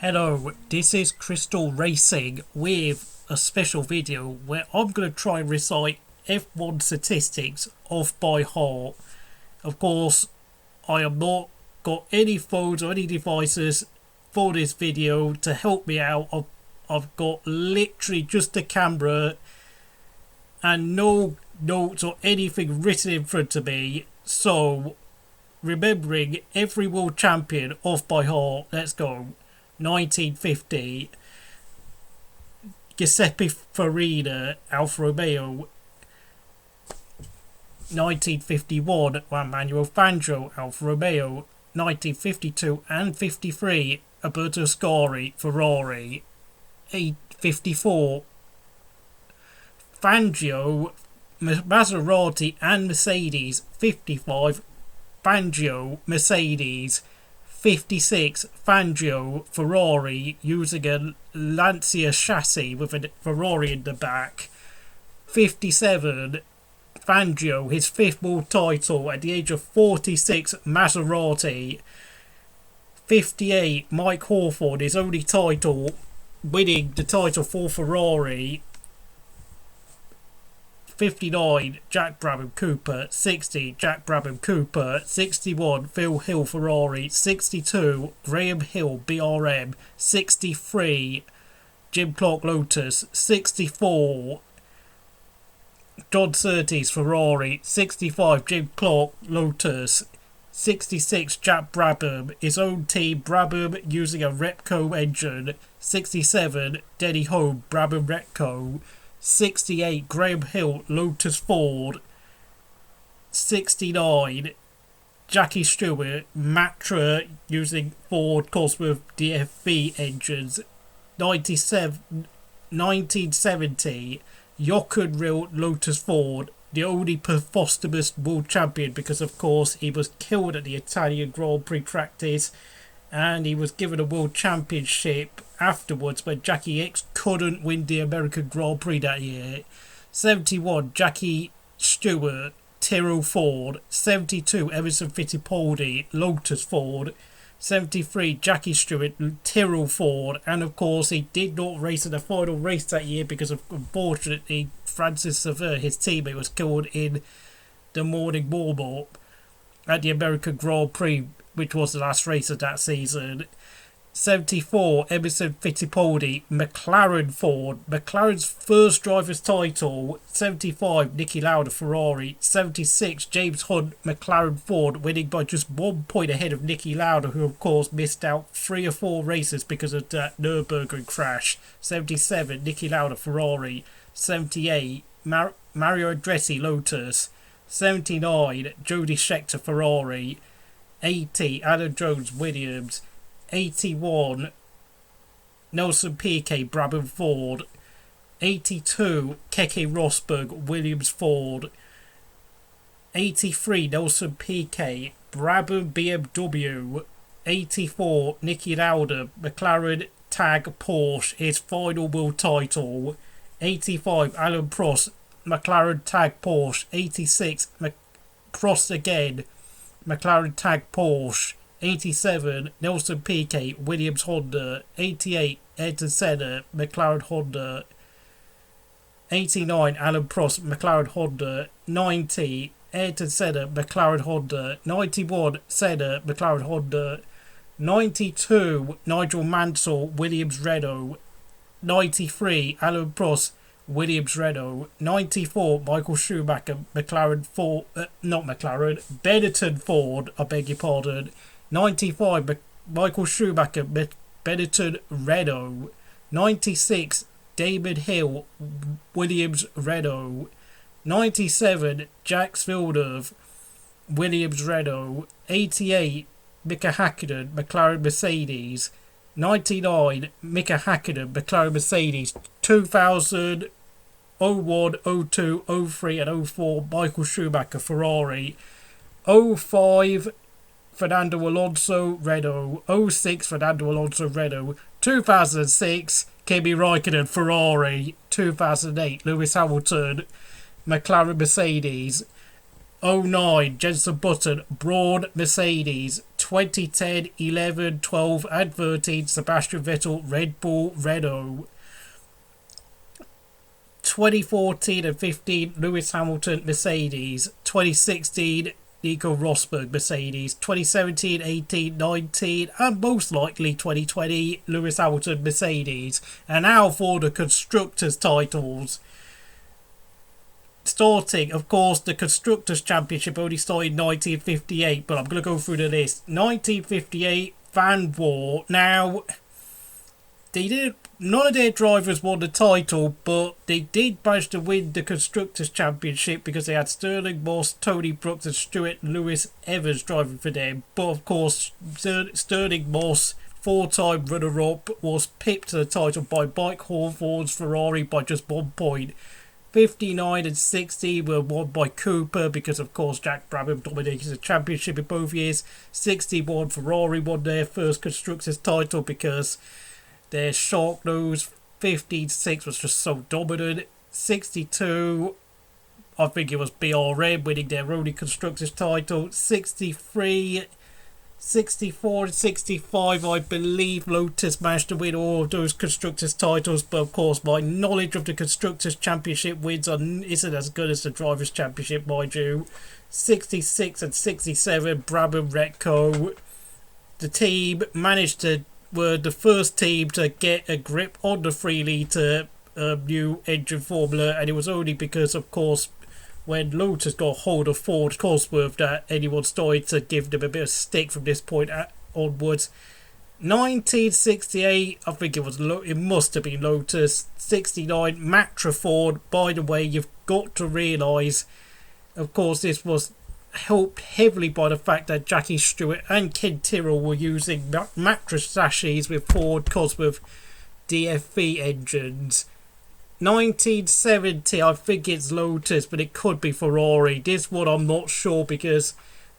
Hello, this is Crystal Racing with a special video where I'm going to try and recite F1 statistics off by heart. Of course, I have not got any phones or any devices for this video to help me out. I've got literally just a camera and no notes or anything written in front of me. So, remembering every world champion off by heart, let's go. 1950, Giuseppe Farina, Alfa Romeo. 1951, Juan Manuel Fangio, Alfa Romeo. 1952 and 53, Alberto Ascari, Ferrari. 54, Fangio, Maserati and Mercedes. 55, Fangio, Mercedes. 56, Fangio, Ferrari, using a Lancia chassis with a Ferrari in the back. 57, Fangio, his fifth world title at the age of 46, Maserati. 58, Mike Hawthorne, his only title, winning the title for Ferrari. 59, Jack Brabham Cooper. 60, Jack Brabham Cooper. 61, Phil Hill Ferrari. 62, Graham Hill BRM. 63, Jim Clark Lotus. 64, John Surtees Ferrari. 65, Jim Clark Lotus. 66, Jack Brabham, his own team Brabham using a Repco engine. 67, Denny Home Brabham Repco. 68, Graham Hill Lotus Ford. 69, Jackie Stewart Matra using Ford Cosworth DFV engines. 1970, Jochen Rill Lotus Ford, the only posthumous world champion because of course he was killed at the Italian Grand Prix practice and he was given a world championship afterwards when Jackie X couldn't win the American Grand Prix that year. 71, Jackie Stewart, Tyrrell Ford. 72, Emerson Fittipaldi, Lotus Ford. 73, Jackie Stewart, Tyrrell Ford. And of course he did not race in the final race that year because of, unfortunately, Francis Sever, his teammate, was killed in the morning warm-up at the American Grand Prix, which was the last race of that season. 74, Emerson Fittipaldi, McLaren Ford, McLaren's first driver's title. 75, Niki Lauda Ferrari. 76, James Hunt McLaren Ford, winning by just 1 point ahead of Niki Lauda, who of course missed out 3 or 4 races because of that Nürburgring crash. 77, Niki Lauda Ferrari. 78, Mario Andretti Lotus. 79, Jody Scheckter Ferrari. 80, Alan Jones Williams. 81, Nelson Piquet Brabham Ford. 82, Keke Rosberg Williams Ford. 83, Nelson Piquet Brabham BMW. 84, Niki Lauda McLaren Tag Porsche, his final world title. 85, Alan Prost McLaren Tag Porsche. 86, Prost again McLaren Tag Porsche. 87, Nelson Piquet Williams Honda. 88, Ayrton Senna McLaren Honda. 89, Alan Prost McLaren Honda. 90, Ayrton Senna McLaren Honda. 91, Senna McLaren Honda. 92, Nigel Mansell Williams Renault. 93, Alan Prost Williams Renault. 94, Michael Schumacher McLaren Ford, not McLaren, Benetton Ford, I beg your pardon. 95, Michael Schumacher Benetton Renault. 96, Damon Hill Williams Renault. 97, Jacques Villeneuve Williams Renault. 88, Mika Hakkinen McLaren Mercedes. 99, Mika Hakkinen McLaren Mercedes. 2000, 01, 02, 03 and 04, Michael Schumacher Ferrari. 05, Fernando Alonso Renault. 06, Fernando Alonso Renault. 2006, Kimi Raikkonen Ferrari. 2008, Lewis Hamilton McLaren Mercedes. 09, Jenson Button, Braun, Mercedes. 2010, 11, 12, and 13, Sebastian Vettel, Red Bull, Renault. 2014 and 15, Lewis Hamilton, Mercedes. 2016, Nico Rosberg, Mercedes. 2017, 18, 19, and most likely 2020, Lewis Hamilton, Mercedes. And now for the Constructors' titles. Starting, of course, the Constructors' Championship only started in 1958, but I'm going to go through the list. 1958, Van War. Now, none of their drivers won the title, but they did manage to win the Constructors' Championship because they had Sterling Moss, Tony Brooks, and Stuart Lewis Evans driving for them. But of course, Sterling Moss, four-time runner-up, was pipped to the title by Mike Hawthorne's Ferrari by just 1 point. 59 and 60 were won by Cooper because, of course, Jack Brabham dominated the championship in both years. 61, Ferrari won their first Constructors' title because their shark nose. 15-6 was just so dominant. 62, I think it was BRM winning their only Constructors' title. 63, 64 and 65, I believe Lotus managed to win all of those Constructors' titles, but of course my knowledge of the Constructors' Championship wins isn't as good as the Drivers' Championship, mind you. 66 and 67, Brabham Retco. The team were the first team to get a grip on the 3-litre new engine formula, and it was only because, of course, when Lotus got hold of Ford Cosworth that anyone started to give them a bit of stick from this point onwards. 1968, I think it must have been Lotus. 69, Matra Ford. By the way, you've got to realise, of course, this was helped heavily by the fact that Jackie Stewart and Ken Tyrrell were using Matra chassis with Ford Cosworth DFV engines. 1970, I think it's Lotus, but it could be Ferrari. This one I'm not sure because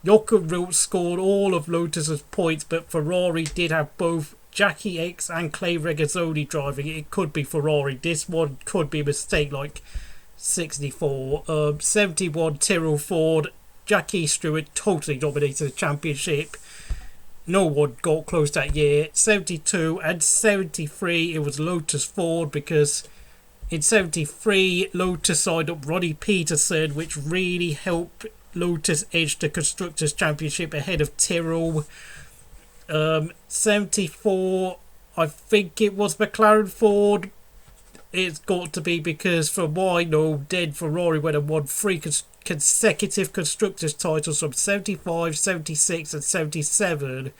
Jochen Rindt scored all of Lotus's points, but Ferrari did have both Jackie X and Clay Regazzoni driving. It could be Ferrari. This one could be a mistake, like 64. 71, Tyrrell Ford. Jackie Stewart totally dominated the championship. No one got close that year. 72 and 73, it was Lotus Ford because in 73, Lotus signed up Ronnie Peterson, which really helped Lotus edge the Constructors' Championship ahead of Tyrrell. 74, I think it was McLaren Ford. It's got to be because, from what I know, then Ferrari went and won 3 consecutive Constructors' titles from 75, 76 and 77.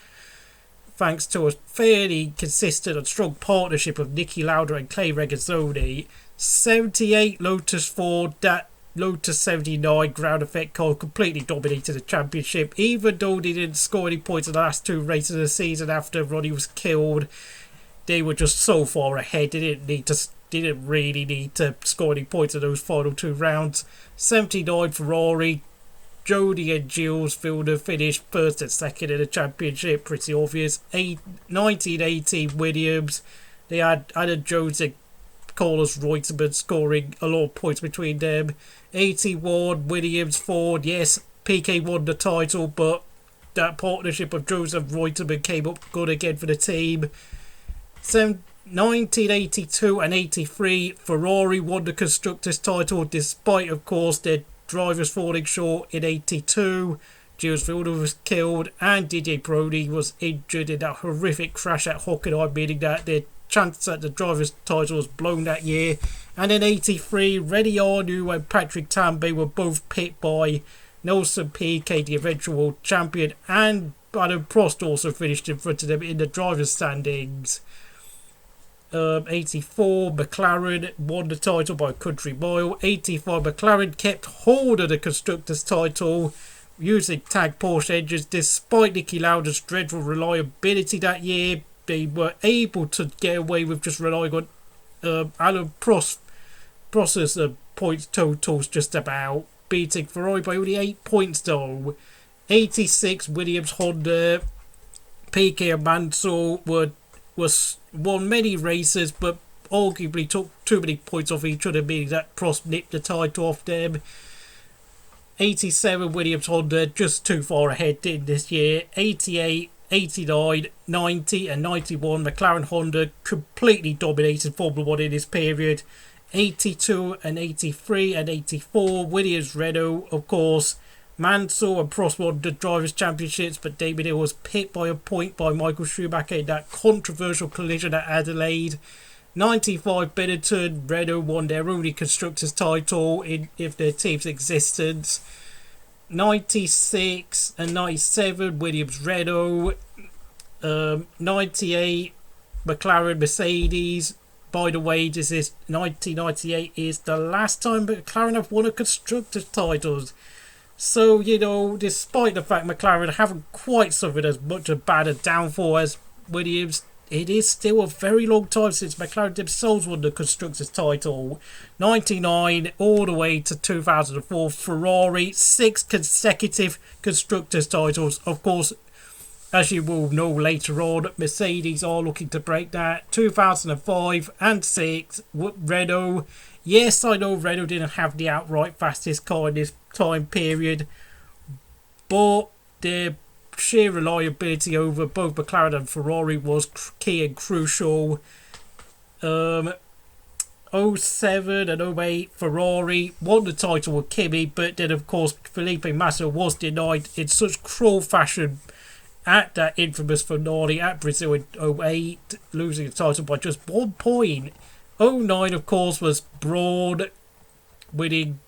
Thanks to a fairly consistent and strong partnership of Niki Lauda and Clay Regazzoni. 78, Lotus Ford. That Lotus 79 ground effect car completely dominated the championship, even though they didn't score any points in the last 2 races of the season after Ronnie was killed. They were just so far ahead, they didn't really need to score any points in those final 2 rounds. 79, Ferrari. Jody and Gilles Villeneuve finished first and second in the championship, pretty obvious. 1980, Williams. They had Adam Jones and Carlos Reutemann scoring a lot of points between them. 81, Williams, Ford. Yes, PK won the title, but that partnership of Jones and Reutemann came up good again for the team. 1982 and 83, Ferrari won the Constructors' title, despite, of course, their drivers falling short in 82. Gilles Villeneuve was killed and Didier Brody was injured in that horrific crash at Hockenheim, meaning that their chance at the drivers' title was blown that year. And in 83, Rennie Arnoux and Patrick Tambay were both pipped by Nelson Piquet, the eventual champion, and Adam Prost also finished in front of them in the drivers' standings. 84, McLaren won the title by a country mile. 85, McLaren kept hold of the Constructors' title using tag Porsche engines. Despite Niki Lauda's dreadful reliability that year, they were able to get away with just relying on Alan Prost's points totals just about, beating Ferrari by only 8 points though. 86, Williams, Honda. Piquet and Mansell won many races, but arguably took too many points off each other, meaning that Prost nipped the title off them. 87 Williams Honda just too far ahead in this year. 88, 89, 90 and 91 McLaren Honda completely dominated Formula 1 in this period. 82 and 83 and 84 Williams Renault, of course. Mansell and Prost won the Drivers' Championships, but Damon Hill was pipped by a point by Michael Schumacher in that controversial collision at Adelaide. 95 Benetton, Renault won their only Constructors' title in their team's existence. 96 and 97 Williams Renault. 98 McLaren Mercedes. By the way, this is 1998 is the last time McLaren have won a Constructors' titles. So, despite the fact McLaren haven't quite suffered as much a bad a downfall as Williams, it is still a very long time since McLaren themselves won the Constructors' title. 99 all the way to 2004. Ferrari, 6 consecutive Constructors' titles. Of course, as you will know later on, Mercedes are looking to break that. 2005 and 6, Renault. Yes, I know Renault didn't have the outright fastest car in this time period, but their sheer reliability over both McLaren and Ferrari was key and crucial. 07 and 08 Ferrari won the title with Kimi, but then of course Felipe Massa was denied in such cruel fashion at that infamous finale at Brazil in 08, losing the title by just 1 point. 09 of course was Brawn winning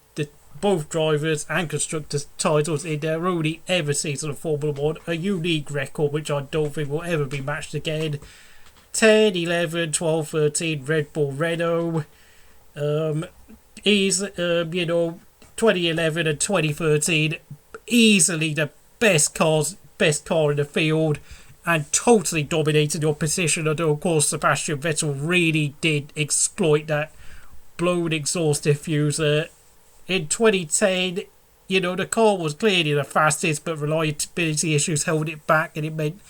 both drivers and constructors titles in their only ever season of Formula 1, a unique record which I don't think will ever be matched again. 10, 11, 12, 13 Red Bull Renault. 2011 and 2013 easily the best car in the field and totally dominated the opposition, although of course Sebastian Vettel really did exploit that blown exhaust diffuser. In 2010, the car was clearly the fastest, but reliability issues held it back, and it meant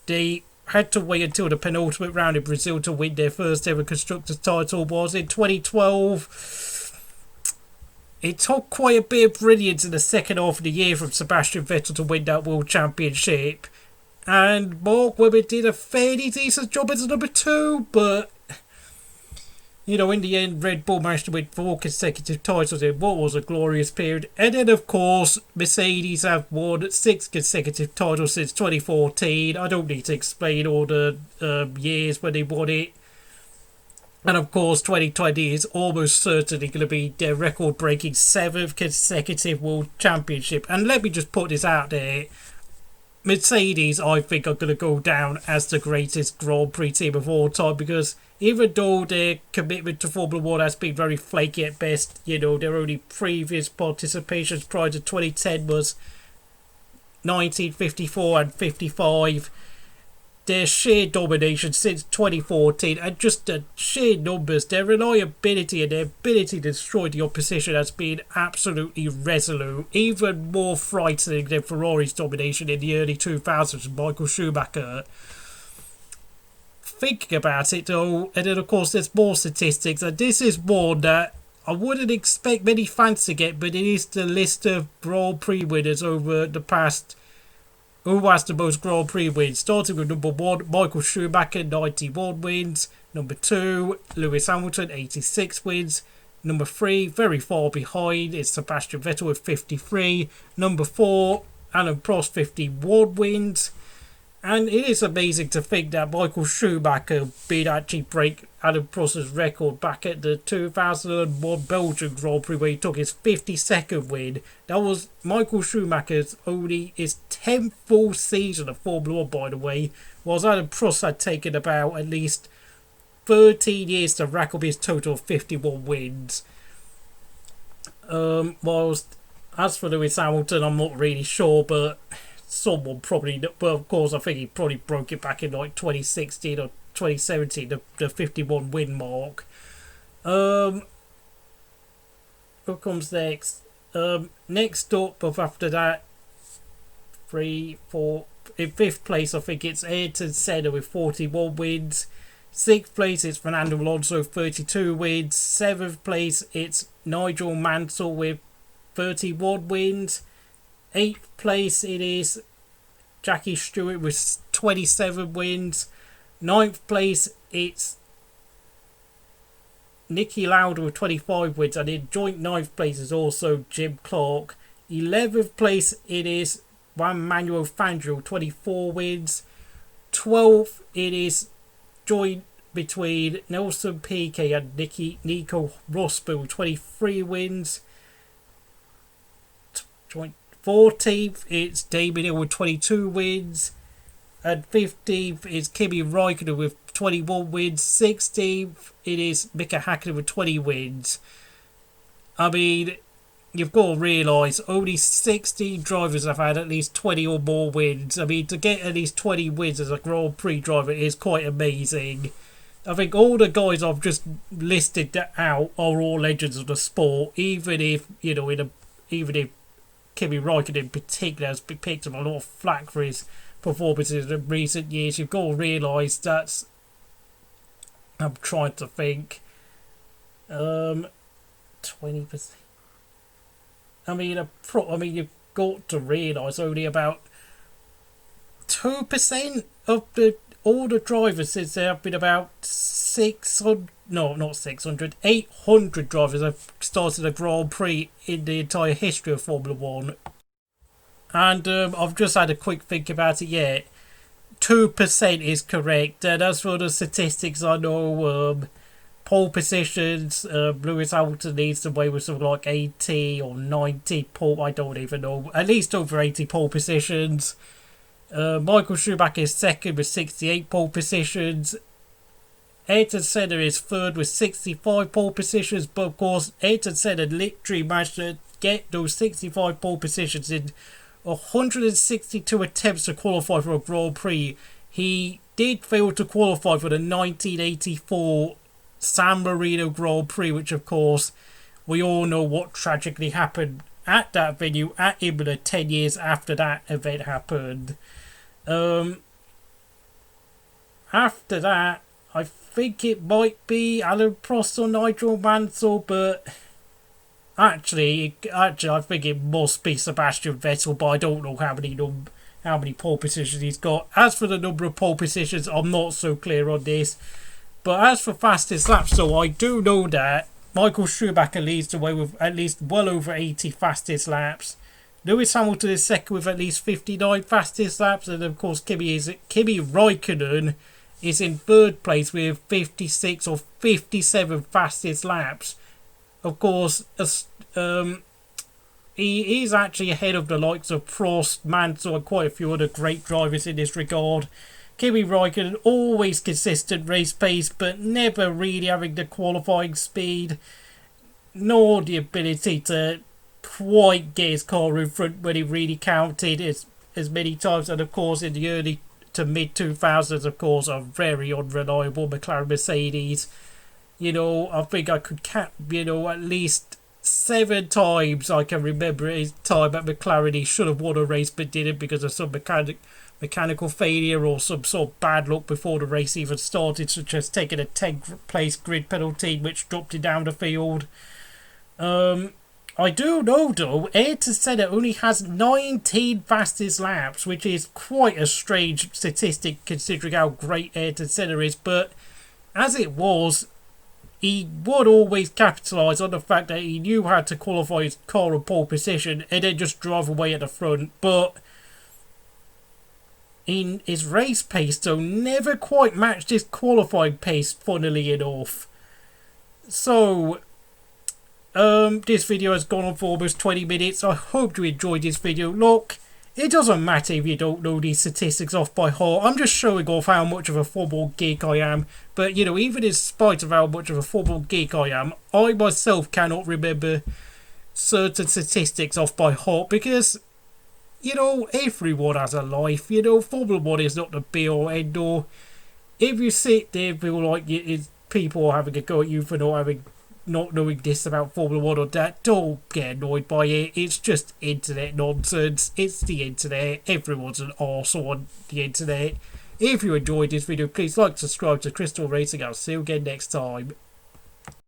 they had to wait until the penultimate round in Brazil to win their first ever Constructors' title. Was in 2012. It took quite a bit of brilliance in the second half of the year from Sebastian Vettel to win that World Championship, and Mark Webber did a fairly decent job as number 2, but in the end, Red Bull managed to win 4 consecutive titles in what was a glorious period. And then, of course, Mercedes have won 6 consecutive titles since 2014. I don't need to explain all the years when they won it. And, of course, 2020 is almost certainly going to be their record-breaking 7th consecutive World Championship. And let me just put this out there. Mercedes, I think, are going to go down as the greatest Grand Prix team of all time, because even though their commitment to Formula 1 has been very flaky at best, their only previous participations prior to 2010 was 1954 and 55. Their sheer domination since 2014 and just the sheer numbers, their reliability and their ability to destroy the opposition has been absolutely resolute, even more frightening than Ferrari's domination in the early 2000s with Michael Schumacher. Thinking about it though, and then of course there's more statistics, and this is one that I wouldn't expect many fans to get, but it is the list of Grand Prix winners over the past. Who has the most Grand Prix wins? Starting with number 1, Michael Schumacher, 91 wins. Number 2, Lewis Hamilton, 86 wins. Number 3, very far behind, is Sebastian Vettel with 53. Number 4, Alain Prost, 51 wins. And it is amazing to think that Michael Schumacher did actually break Alain Prost's record back at the 2001 Belgian Grand Prix, where he took his 52nd win. That was Michael Schumacher's only his 10th full season of Formula 1, by the way, whilst Alain Prost had taken about at least 13 years to rack up his total of 51 wins. Whilst as for Lewis Hamilton, I'm not really sure, but someone probably, well, of course, I think he probably broke it back in like 2016 or 2017, the 51 win mark. Who comes next? Next up, after that, 3, 4, in 5th place, I think it's Ayrton Senna with 41 wins. 6th place, it's Fernando Alonso, 32 wins. 7th place, it's Nigel Mansell with 31 wins. 8th place it is Jackie Stewart with 27 wins. 9th place it's Nicky Lauda with 25 wins, and in joint 9th place is also Jim Clark. 11th place it is Juan Manuel Fangio, 24 wins. 12th it is joint between Nelson Piquet and Nico Rosberg, 23 wins. Joint 14th it's Damon Hill with 22 wins. And 15th is Kimi Räikkönen with 21 wins. 16th it is Mika Häkkinen with 20 wins. I mean, you've got to realise only 16 drivers have had at least 20 or more wins. I mean, to get at least 20 wins as a Grand Prix driver is quite amazing. I think all the guys I've just listed out are all legends of the sport, even if, you know, even if Kimi Räikkönen in particular has been picked up a lot of flack for his performances in recent years. You've got to realise that's, I'm trying to think, 20%. I mean, you've got to realise only about 2% of all the drivers, since there have been about 600, no, not 600, 800 drivers have started a Grand Prix in the entire history of Formula 1. And I've just had a quick think about it. Yeah, 2% is correct. And as for the statistics, I know pole positions, Lewis Hamilton leads the way with something like 80 or 90 pole. I don't even know. At least over 80 pole positions. Michael Schumacher is second with 68 pole positions. Ayrton Senna is third with 65 pole positions. But of course, Ayrton Senna literally managed to get those 65 pole positions in 162 attempts to qualify for a Grand Prix. He did fail to qualify for the 1984 San Marino Grand Prix, which of course we all know what tragically happened at that venue at Imola 10 years after that event happened. After that, I think it might be Alan Prost or Nigel Mansell, but Actually, I think it must be Sebastian Vettel, but I don't know how many pole positions he's got. As for the number of pole positions, I'm not so clear on this. But as for fastest laps, so I do know that Michael Schumacher leads the way with at least well over 80 fastest laps. Lewis Hamilton is second with at least 59 fastest laps, and of course Kimi Räikkönen is in third place with 56 or 57 fastest laps. Of course, he is actually ahead of the likes of Prost, Mansell, and quite a few other great drivers in this regard. Kimi Räikkönen, always consistent race pace, but never really having the qualifying speed, nor the ability to quite get his car in front when he really counted as many times. And of course, in the early to mid 2000s, of course, a very unreliable McLaren Mercedes. You know, I think I could count, at least 7 times I can remember his time at McLaren. He should have won a race but didn't because of some mechanical failure or some sort of bad luck before the race even started, such as taking a 10th place grid penalty which dropped him down the field. I do know though, Ayrton Senna only has 19 fastest laps, which is quite a strange statistic considering how great Ayrton Senna is, but as it was, he would always capitalise on the fact that he knew how to qualify his car on pole position and then just drive away at the front. But in his race pace, though, never quite matched his qualifying pace, funnily enough. So, this video has gone on for almost 20 minutes. I hope you enjoyed this video. Look, it doesn't matter if you don't know these statistics off by heart. I'm just showing off how much of a football geek I am. But, even in spite of how much of a football geek I am, I myself cannot remember certain statistics off by heart because, everyone has a life. Formula 1 is not the be-all, end-all. If you sit there and feel like people are having a go at you for not knowing this about Formula 1 or that, don't get annoyed by it. It's just internet nonsense. It's the internet. Everyone's an arsehole on the internet. If you enjoyed this video, please like, subscribe to Crystal Racing. I'll see you again next time.